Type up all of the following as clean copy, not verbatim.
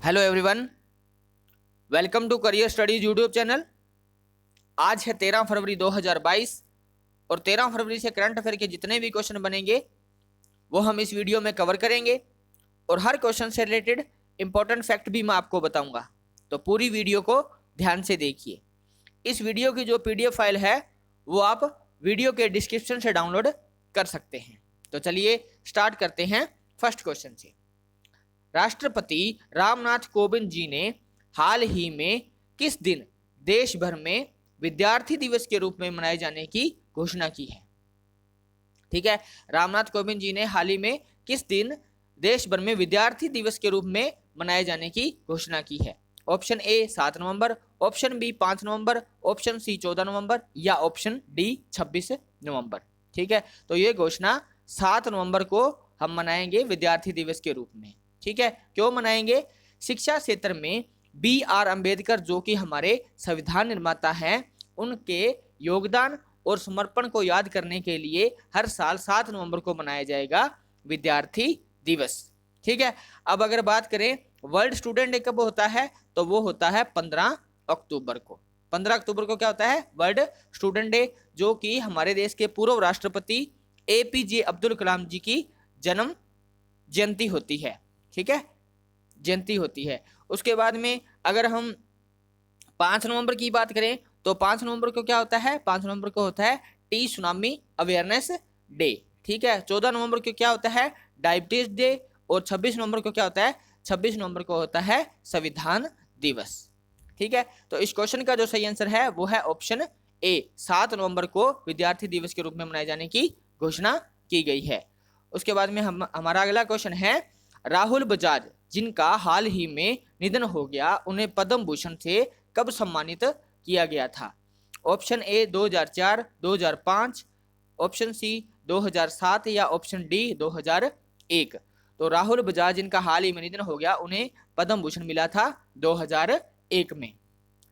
Hello everyone, welcome to career studies YouTube channel. आज है 13 फरवरी 2022 और 13 फरवरी से करंट अफेयर के जितने भी क्वेश्चन बनेंगे वो हम इस वीडियो में कवर करेंगे और हर क्वेश्चन से रिलेटेड इंपॉर्टेंट फैक्ट भी मैं आपको बताऊंगा। तो पूरी वीडियो को ध्यान से देखिए। इस वीडियो की जो पीडीएफ फाइल है वो आप वीडियो के डिस्क्रिप्शन से डाउनलोड कर सकते हैं। तो चलिए स्टार्ट करते हैं फर्स्ट क्वेश्चन से। राष्ट्रपति रामनाथ कोविंद जी ने हाल ही में किस दिन देश भर में विद्यार्थी दिवस के रूप में मनाए जाने की घोषणा की है? ठीक है, रामनाथ कोविंद जी ने हाल ही में किस दिन देश भर में विद्यार्थी दिवस के रूप में मनाए जाने की घोषणा की है? ऑप्शन ए 7 नवंबर, ऑप्शन बी 5 नवंबर, ऑप्शन सी 14 नवंबर या ऑप्शन डी 26 नवंबर। ठीक है, तो ये घोषणा 7 नवंबर को हम मनाएंगे विद्यार्थी दिवस के रूप में। ठीक है, क्यों मनाएंगे? शिक्षा क्षेत्र में BR अम्बेडकर जो कि हमारे संविधान निर्माता हैं, उनके योगदान और समर्पण को याद करने के लिए हर साल 7 नवंबर को मनाया जाएगा विद्यार्थी दिवस। ठीक है, अब अगर बात करें वर्ल्ड स्टूडेंट डे कब होता है, तो वो होता है 15 अक्टूबर को। 15 अक्टूबर को क्या होता है? वर्ल्ड स्टूडेंट डे, जो कि हमारे देश के पूर्व राष्ट्रपति APJ अब्दुल कलाम जी की जन्म जयंती होती है। ठीक है, जयंती होती है। उसके बाद में अगर हम 5 नवंबर की बात करें तो 5 नवंबर को क्या होता है? 5 नवंबर को होता है टी सुनामी अवेयरनेस डे। ठीक है, 14 नवंबर को क्या होता है? Diabetes day. और 26 नवंबर को क्या होता है? 26 नवंबर को होता है संविधान दिवस। ठीक है, तो इस क्वेश्चन का जो सही आंसर है वो है ऑप्शन ए, 7 नवंबर को विद्यार्थी दिवस के रूप में मनाए जाने की घोषणा की गई है। उसके बाद में हमारा अगला क्वेश्चन है, राहुल बजाज जिनका हाल ही में निधन हो गया, उन्हें पद्म भूषण से कब सम्मानित किया गया था? ऑप्शन ए 2004, 2005, ऑप्शन सी 2007 या ऑप्शन डी 2001। तो राहुल बजाज जिनका हाल ही में निधन हो गया, उन्हें पद्म भूषण मिला था 2001 में।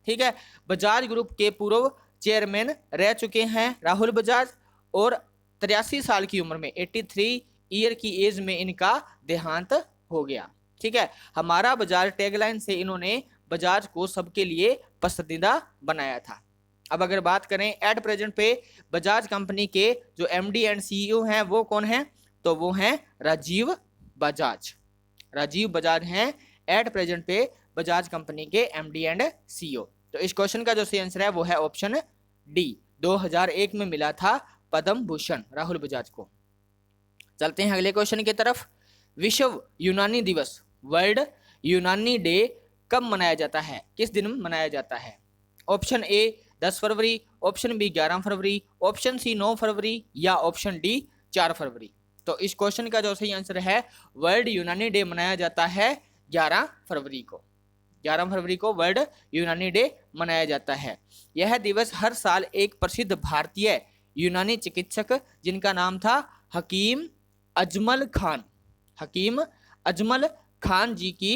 ठीक है, बजाज ग्रुप के पूर्व चेयरमैन रह चुके हैं राहुल बजाज और 83 साल की उम्र में 83 ईयर की एज में इनका देहांत हो गया। ठीक है, हमारा बाजार टैगलाइन से इन्होंने बजाज को सबके लिए पसंदीदा बनाया था। अब अगर बात करें एट प्रेजेंट पे बजाज कंपनी के जो MD एंड CEO हैं वो कौन हैं? तो वो हैं राजीव बजाज। राजीव बजाज हैं एट प्रेजेंट पे बजाज कंपनी के MD एंड CEO। तो इस क्वेश्चन का जो सही आंसर है वो है ऑप्शन डी, 2001 में मिला था पद्म भूषण राहुल बजाज को। चलते हैं अगले क्वेश्चन की तरफ। विश्व यूनानी दिवस, वर्ल्ड यूनानी डे कब मनाया जाता है? किस दिन मनाया जाता है? ऑप्शन ए 10 फरवरी, ऑप्शन बी 11 फरवरी, ऑप्शन सी 9 फरवरी या ऑप्शन डी 4 फरवरी। तो इस क्वेश्चन का जो सही आंसर है वर्ल्ड यूनानी डे मनाया जाता है 11 फरवरी को। 11 फरवरी को वर्ल्ड यूनानी डे मनाया जाता है। यह दिवस हर साल एक प्रसिद्ध भारतीय यूनानी चिकित्सक जिनका नाम था हकीम अजमल खान, हकीम अजमल खान जी की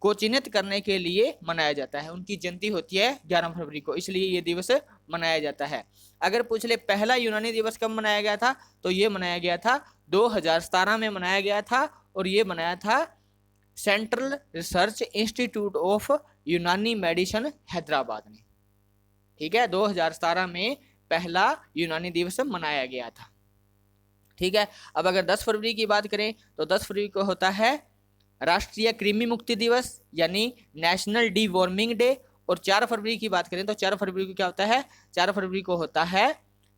को चिन्हित करने के लिए मनाया जाता है। उनकी जयंती होती है 11 फरवरी को, इसलिए ये दिवस मनाया जाता है। अगर पूछ ले पहला यूनानी दिवस कब मनाया गया था, तो ये मनाया गया था 2017 में मनाया गया था और ये मनाया था सेंट्रल रिसर्च इंस्टीट्यूट ऑफ यूनानी मेडिसिन हैदराबाद ने। ठीक है, 2017 में पहला यूनानी दिवस मनाया गया था। ठीक है, अब अगर 10 फरवरी की बात करें तो 10 फरवरी को होता है राष्ट्रीय कृमि मुक्ति दिवस यानी नेशनल डी वॉर्मिंग डे। और 4 फरवरी की बात करें तो 4 फरवरी को क्या होता है? 4 फरवरी को होता है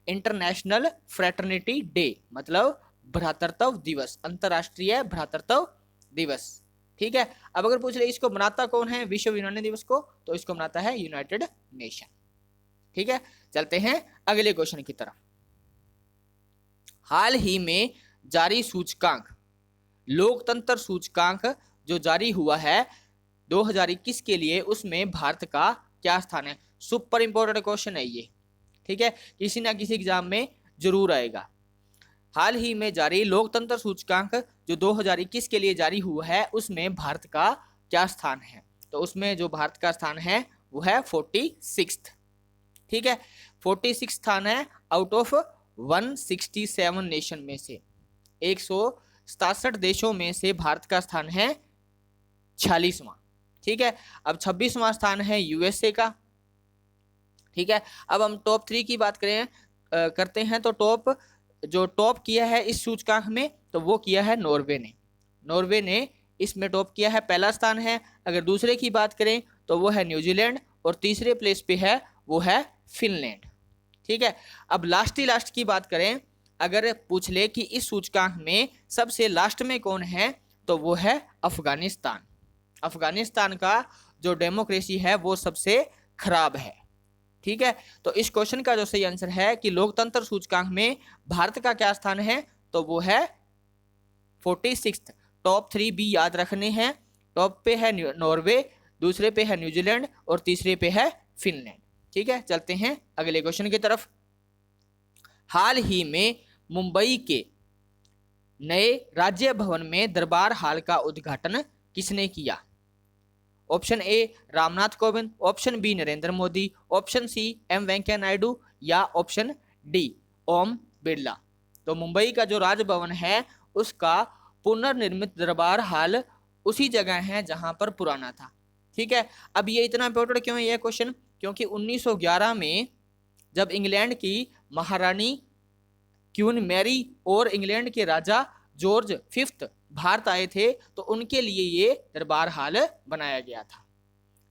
इंटरनेशनल फ्रेटर्निटी डे, मतलब भ्रातृत्व दिवस, अंतरराष्ट्रीय भ्रातृत्व दिवस। ठीक है, अब अगर पूछ ले इसको मनाता कौन है विश्व यूनानी दिवस को, तो इसको मनाता है यूनाइटेड नेशन। ठीक है, चलते हैं अगले क्वेश्चन की तरफ। हाल ही में जारी सूचकांक, लोकतंत्र सूचकांक जो जारी हुआ है 2021 के लिए, उसमें भारत का क्या स्थान है? सुपर इंपॉर्टेंट क्वेश्चन है ये। ठीक है, किसी ना किसी एग्जाम में जरूर आएगा। हाल ही में जारी लोकतंत्र सूचकांक जो 2021 के लिए जारी हुआ है, उसमें भारत का क्या स्थान है? तो उसमें जो भारत का स्थान है वो है 46। ठीक है, 46 स्थान है आउट ऑफ 167 नेशन में से। 167 देशों में से भारत का स्थान है 46वां। ठीक है, अब 26वां स्थान है यूएसए का। ठीक है, अब हम टॉप 3 की बात करते हैं तो टॉप किया है इस सूचकांक में तो वो किया है नॉर्वे ने इसमें टॉप किया है, पहला स्थान है। अगर दूसरे की बात करें तो वो है न्यूजीलैंड और तीसरे प्लेस पे है वो है फिनलैंड। ठीक है, अब लास्ट की बात करें, अगर पूछ ले कि इस सूचकांक में सबसे लास्ट में कौन है तो वो है अफगानिस्तान। अफगानिस्तान का जो डेमोक्रेसी है वो सबसे खराब है। ठीक है, तो इस क्वेश्चन का जो सही आंसर है कि लोकतंत्र सूचकांक में भारत का क्या स्थान है तो वो है 46। टॉप 3 भी याद रखने हैं। टॉप पे है नॉर्वे, दूसरे पे है न्यूजीलैंड और तीसरे पे है फिनलैंड। ठीक है, चलते हैं अगले क्वेश्चन की तरफ। हाल ही में मुंबई के नए राज्य भवन में दरबार हाल का उद्घाटन किसने किया? Option A Ramnath Kovind, option B Narendra Modi, option C M Venkaiah Naidu या ऑप्शन डी ओम बिरला। तो मुंबई का जो राजभवन है उसका पुनर्निर्मित दरबार हाल उसी जगह है जहां पर पुराना था। ठीक है, अब ये इतना इंपॉर्टेंट क्यों है यह क्वेश्चन, क्योंकि 1911 में जब इंग्लैंड की महारानी क्वीन मैरी और इंग्लैंड के राजा जॉर्ज फिफ्थ भारत आए थे तो उनके लिए ये दरबार हाल बनाया गया था।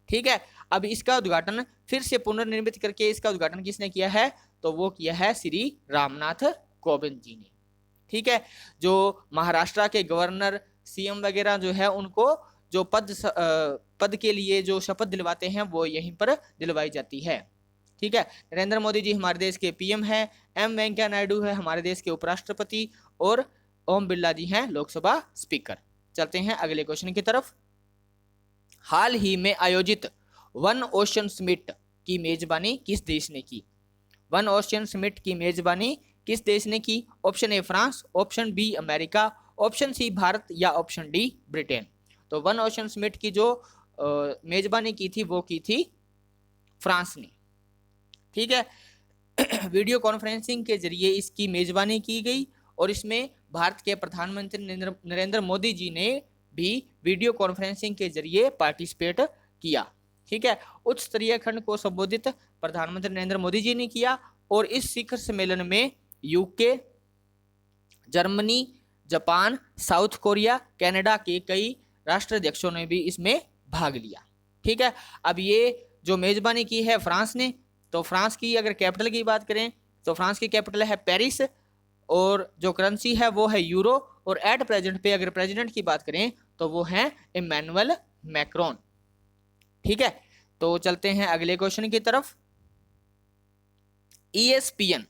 ठीक है, अब इसका उद्घाटन फिर से पुनर्निर्मित करके इसका उद्घाटन किसने किया है तो वो किया है श्री रामनाथ कोविंद जी ने। ठीक है, जो महाराष्ट्र के गवर्नर सीएम वगैरह जो है उनको जो पद के लिए जो शपथ दिलवाते हैं वो यहीं पर दिलवाई जाती है। ठीक है, नरेंद्र मोदी जी हमारे देश के पीएम है, एम वेंकैया नायडू है हमारे देश के उपराष्ट्रपति और ओम बिरला जी हैं लोकसभा स्पीकर। चलते हैं अगले क्वेश्चन की तरफ। हाल ही में आयोजित वन ओशन समिट की मेजबानी किस देश ने की? वन ओशन समिट की मेजबानी किस देश ने की? Option A France, option B America, option C Bharat या ऑप्शन डी ब्रिटेन। तो वन ओशन समिट की जो मेजबानी की थी वो की थी फ्रांस ने। ठीक है, वीडियो कॉन्फ्रेंसिंग के जरिए इसकी मेजबानी की गई और इसमें भारत के प्रधानमंत्री नरेंद्र मोदी जी ने भी वीडियो कॉन्फ्रेंसिंग के जरिए पार्टिसिपेट किया। ठीक है, उच्च स्तरीय खंड को संबोधित प्रधानमंत्री नरेंद्र मोदी जी ने किया और इस शिखर सम्मेलन में UK, Germany, Japan, south Korea, Canada के कई राष्ट्राध्यक्षों ने भी इसमें भाग लिया। ठीक है, अब ये जो मेजबानी की है फ्रांस ने, तो फ्रांस की अगर कैपिटल की बात करें तो फ्रांस की कैपिटल है पेरिस और जो करेंसी है वो है यूरो और एट प्रेजेंट पे अगर प्रेसिडेंट की बात करें तो वो है इमैनुअल मैक्रोन। ठीक है, तो चलते हैं अगले क्वेश्चन की तरफ। ESPN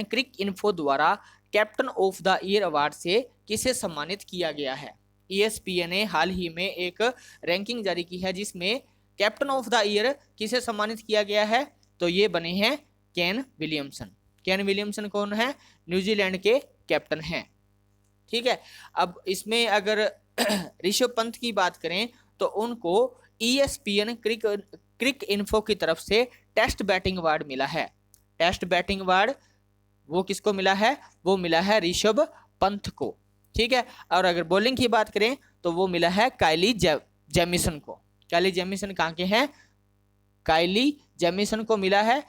क्रिक इन्फो द्वारा captain of the year award से किसे सम्मानित किया गया है? ESPN ने हाल ही में एक रैंकिंग जारी की है जिसमें कैप्टन ऑफ द ईयर किसे सम्मानित किया गया है तो ये बने हैं केन विलियमसन। केन विलियमसन कौन है? न्यूजीलैंड के कैप्टन हैं। ठीक है, अब इसमें अगर ऋषभ पंत की बात करें तो उनको ESPN क्रिक इन्फो की तरफ से टेस्ट बैटिंग अवार्ड मिला है। टेस्ट बैटिंग अवार्ड वो किसको मिला है? वो मिला है ऋषभ पंत को। ठीक है, और अगर बॉलिंग की बात करें तो वो मिला है काइली जेमिसन को। काइली जेमिसन कहाँ के हैं? काइली जेमिसन को मिला है,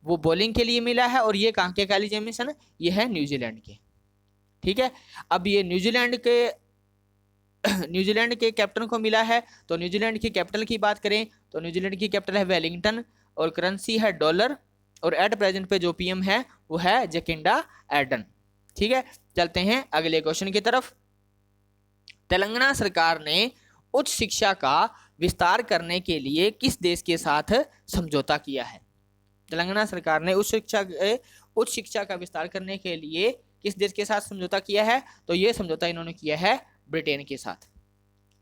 वो बॉलिंग के लिए मिला है और ये कहाँ के काइली जेमिसन? ये है न्यूजीलैंड के। ठीक है, अब ये न्यूजीलैंड के कैप्टन को मिला है तो न्यूजीलैंड की कैपिटल की बात करें तो न्यूजीलैंड की कैपिटल है वेलिंगटन और करेंसी है डॉलर और एट प्रेजेंट पे जो पीएम है वो है जकिंडा एडन। ठीक है, चलते हैं अगले क्वेश्चन की तरफ। तेलंगाना सरकार ने उच्च शिक्षा का विस्तार करने के लिए किस देश के साथ समझौता किया है? तेलंगाना सरकार ने उच्च शिक्षा का विस्तार करने के लिए किस देश के साथ समझौता किया है? तो ये समझौता इन्होंने किया है ब्रिटेन के साथ।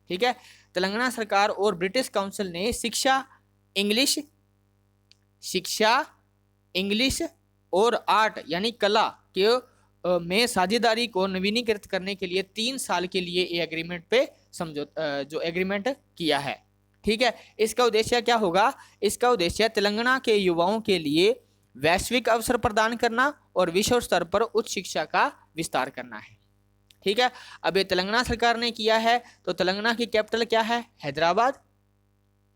ठीक है, तेलंगाना सरकार और ब्रिटिश काउंसिल ने शिक्षा, इंग्लिश और आर्ट यानी कला के में साझेदारी को नवीनीकृत करने के लिए 3 साल के लिए ये एग्रीमेंट पे जो एग्रीमेंट किया है। ठीक है, इसका उद्देश्य क्या होगा? इसका उद्देश्य तेलंगाना के युवाओं के लिए वैश्विक अवसर प्रदान करना और विश्व स्तर पर उच्च शिक्षा का विस्तार करना है। ठीक है। अब ये तेलंगाना सरकार ने किया है, तो तेलंगाना की कैपिटल क्या है? हैदराबाद।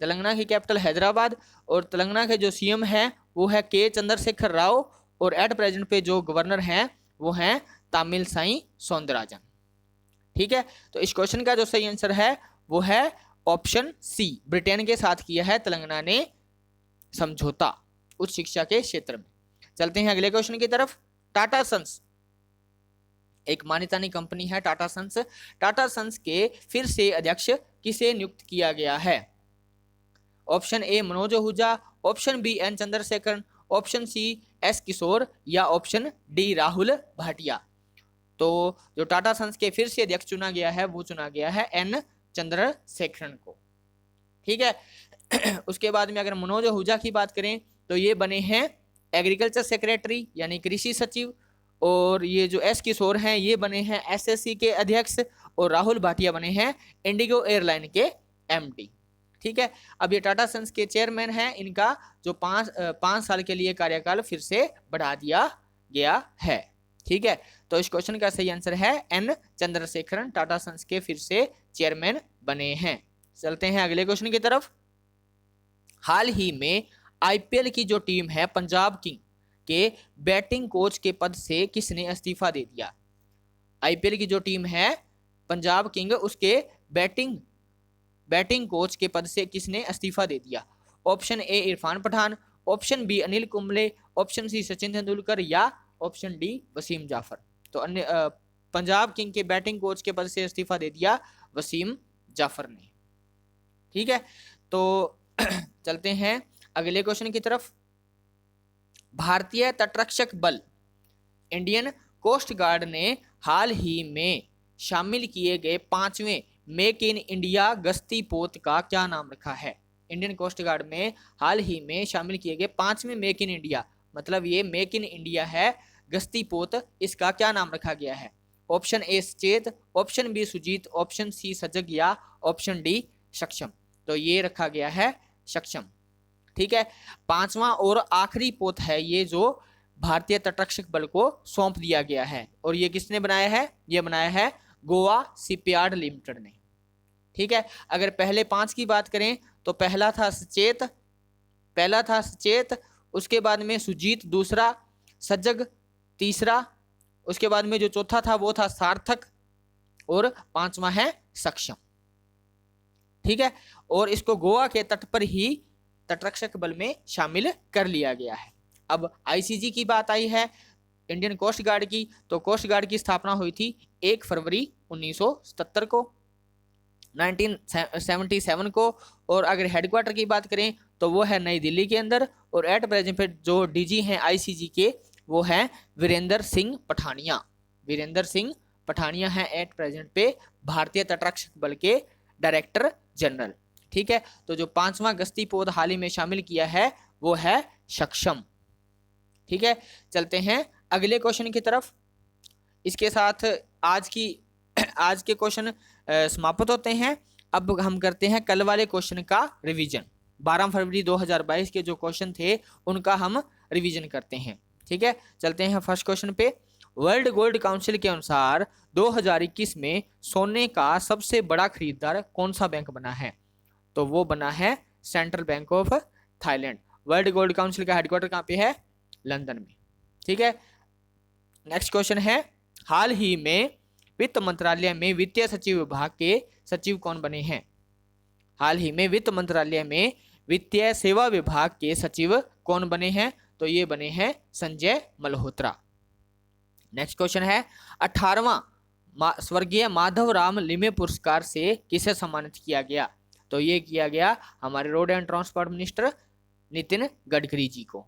तेलंगाना की कैपिटल हैदराबाद, और तेलंगाना के जो सीएम है वो है के चंद्रशेखर राव, और एट प्रेजेंट पे जो गवर्नर हैं वो हैं तामिलसाई सौंदरराजन। ठीक है, तो इस क्वेश्चन का जो सही आंसर है वो है ऑप्शन सी, ब्रिटेन के साथ किया है तेलंगाना ने समझौता उच्च शिक्षा के क्षेत्र में। चलते हैं अगले क्वेश्चन की तरफ। टाटा सन्स एक मान्यतानी कंपनी है टाटा सन्स। टाटा सन्स के फिर से अध्यक्ष किसे नियुक्त किया गया है? Option A Manoj Ahuja, option B N Chandrasekaran, option C S Kishore, या ऑप्शन डी राहुल भाटिया। तो जो टाटा सन्स के फिर से अध्यक्ष चुना गया है वो चुना गया है एन चंद्रशेखरन को। ठीक है। उसके बाद में अगर मनोज आहूजा की बात करें तो ये बने हैं एग्रीकल्चर सेक्रेटरी यानी कृषि सचिव, और ये जो एस किशोर हैं ये बने हैं एसएससी के अध्यक्ष, और राहुल भाटिया बने हैं इंडिगो एयरलाइन के एमडी। ठीक है, अब ये टाटा सन्स के चेयरमैन हैं, इनका जो पांच साल के लिए कार्यकाल फिर से बढ़ा दिया गया है। ठीक है, तो इस क्वेश्चन का सही आंसर है एन चंद्रशेखरन टाटा सन्स के फिर से चेयरमैन बने हैं। चलते हैं अगले क्वेश्चन की तरफ। हाल ही में आईपीएल की जो टीम है पंजाब किंग के बैटिंग कोच के पद से किसने इस्तीफा दे दिया? आईपीएल की जो टीम है पंजाब किंग उसके बैटिंग कोच के पद से किसने इस्तीफा दे दिया? Option A Irfan Pathan, option B Anil Kumble, option C Sachin Tendulkar, या ऑप्शन डी वसीम जाफर। तो अन्य पंजाब किंग के बैटिंग कोच के पद से इस्तीफा दे दिया वसीम जाफर ने। ठीक है, तो चलते हैं अगले क्वेश्चन की तरफ। भारतीय तटरक्षक बल इंडियन कोस्ट गार्ड ने हाल ही में शामिल किए गए 5वें मेक इन इंडिया गश्ती पोत का क्या नाम रखा है? इंडियन कोस्ट गार्ड में हाल ही में शामिल किए गए 5वें मेक इन इंडिया, मतलब ये मेक इन इंडिया है गश्ती पोत, इसका क्या नाम रखा गया है? ऑप्शन ए सचेत, ऑप्शन बी सुजीत, ऑप्शन सी सजग, या ऑप्शन डी सक्षम। तो ये रखा गया है सक्षम। ठीक है, 5वां और आखिरी पोत है ये जो भारतीय तटरक्षक बल को सौंप दिया गया है, और ये किसने बनाया है? ये बनाया है गोवा शिपयार्ड लिमिटेड ने। ठीक है, अगर पहले 5 की बात करें तो पहला था सचेत, उसके बाद में सुजीत दूसरा, सजग तीसरा, उसके बाद में जो चौथा था वो था सार्थक, और 5वां है सक्षम। ठीक है, और इसको गोवा के तट पर ही तटरक्षक बल में शामिल कर लिया गया है। अब आईसीजी की बात आई है इंडियन कोस्ट गार्ड की, तो कोस्ट गार्ड की स्थापना हुई थी 1 फरवरी 1977 को 1977 को, और अगर हेडक्वार्टर की बात करें तो वो है नई दिल्ली के अंदर, और एट प्रेजेंट पे जो डीजी हैं आईसीजी के वो हैं वीरेंद्र सिंह पठानिया हैं एट प्रेजेंट पे भारतीय तटरक्षक बल के डायरेक्टर जनरल। ठीक है, तो जो 5वां गश्ती पोत हाल ही में शामिल किया है वो है सक्षम। ठीक है, चलते हैं अगले क्वेश्चन की तरफ। इसके साथ आज के क्वेश्चन समाप्त होते हैं। अब हम करते हैं कल वाले क्वेश्चन का रिवीजन। 12 फरवरी 2022 के जो क्वेश्चन थे उनका हम रिवीजन करते हैं। ठीक है, चलते हैं फर्स्ट क्वेश्चन पे। वर्ल्ड गोल्ड काउंसिल के अनुसार 2021 में सोने का सबसे बड़ा खरीदार कौन सा बैंक बना है? तो वो बना है central bank of Thailand. World gold council का हेडक्वार्टर कहाँ पे है? लंदन में। ठीक है, नेक्स्ट क्वेश्चन है, हाल ही में वित्त मंत्रालय में वित्तीय सचिव विभाग के सचिव कौन बने हैं? हाल ही में वित्त मंत्रालय में वित्तीय सेवा विभाग के सचिव कौन बने हैं? तो ये बने हैं संजय मल्होत्रा। नेक्स्ट क्वेश्चन है, 18वां स्वर्गीय माधवराम लिमे पुरस्कार से किसे सम्मानित किया गया? तो ये किया गया हमारे road and transport minister Nitin Gadkari ji को।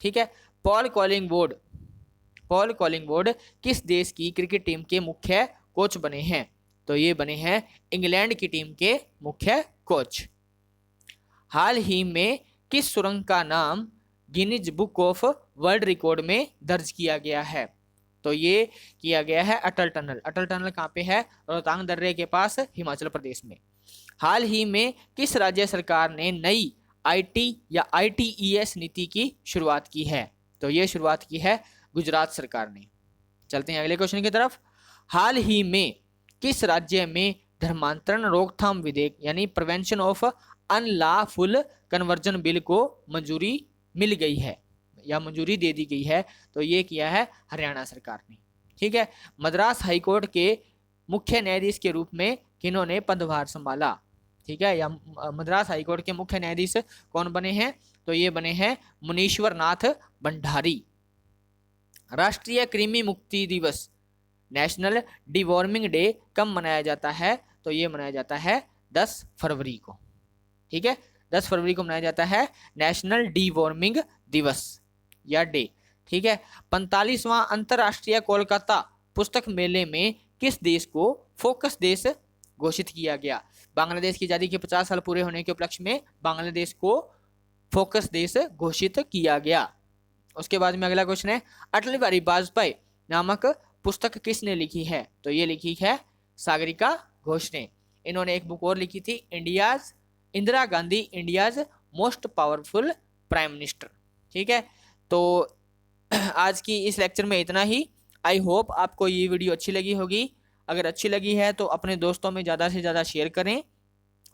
ठीक है, पॉल कॉलिंगवुड किस देश की क्रिकेट टीम के मुख्य कोच बने हैं? तो ये बने हैं इंग्लैंड की टीम के मुख्य कोच। हाल ही में किस सुरंग का नाम Guinness book of world record में दर्ज किया गया है? तो ये किया गया है अटल टनल। अटल टनल कहाँ पे है? रोहतांग दर्रे के पास, हिमाचल प्रदेश में। हाल ही में किस राज्य सरकार ने नई आईटी या आईटीईएस नीति की शुरुआत की है? तो ये शुरुआत की है गुजरात सरकार ने। चलते हैं अगले क्वेश्चन की तरफ। हाल ही में किस राज्य में धर्मांतरण रोकथाम विधेयक यानी prevention of unlawful conversion bill को मंजूरी मिल गई है या मंजूरी दे दी गई है? तो ये किया है हरियाणा सरकार ने। ठीक है। मद्रास हाईकोर्ट के मुख्य न्यायाधीश के रूप में किन्होंने पदभार संभाला? ठीक है, या मद्रास हाईकोर्ट के मुख्य न्यायाधीश कौन बने हैं? तो ये बने हैं मुनीश्वर नाथ भंडारी। राष्ट्रीय कृमि मुक्ति दिवस नेशनल डिवॉर्मिंग डे कब मनाया जाता है? तो ये मनाया जाता है 10 फरवरी को। ठीक है, 10 फरवरी को मनाया जाता है नेशनल डिवॉर्मिंग दिवस या डे। ठीक है। 45वां अंतरराष्ट्रीय कोलकाता पुस्तक मेले में किस देश को फोकस देश घोषित किया गया? बांग्लादेश की आजादी के 50 साल पूरे होने के उपलक्ष्य में बांग्लादेश को फोकस देश घोषित किया गया। उसके बाद में अगला क्वेश्चन है, अटल बिहारी वाजपेयी नामक पुस्तक किसने लिखी है? तो ये लिखी है सागरिका घोष ने। इन्होंने एक बुक और लिखी थी, Indira Gandhi India's most powerful prime minister. ठीक है, तो आज की इस लेक्चर में इतना ही। आई होप आपको ये वीडियो अच्छी लगी होगी। अगर अच्छी लगी है तो अपने दोस्तों में ज़्यादा से ज़्यादा शेयर करें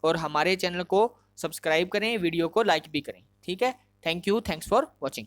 और हमारे चैनल को सब्सक्राइब करें, वीडियो को लाइक भी करें। ठीक है, thank you, thanks for watching.